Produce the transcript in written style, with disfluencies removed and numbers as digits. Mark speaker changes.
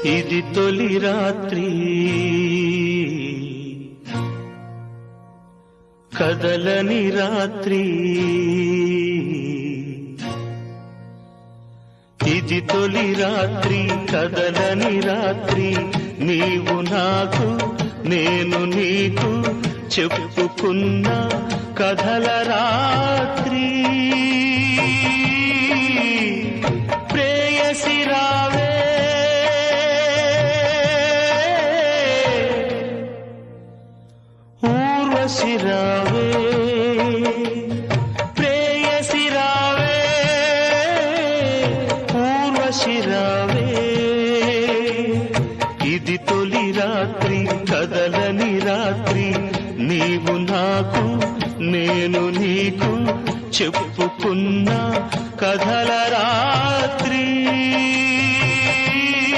Speaker 1: ఇది తొలి రాత్రి కదలని రాత్రి ఇది తొలి రాత్రి కదలని రాత్రి నీవు నాకు నేను నీకు చెప్పుకున్న కథల రాత్రి ప్రేయసి రావే ఊర్వశి రావే ప్రేయసి రావే ఊర్వశి రావే ఇది తొలి రాత్రి కదలని రాత్రి నీవు నాకు నేను నీకు చెప్పుకున్న కథల రాత్రి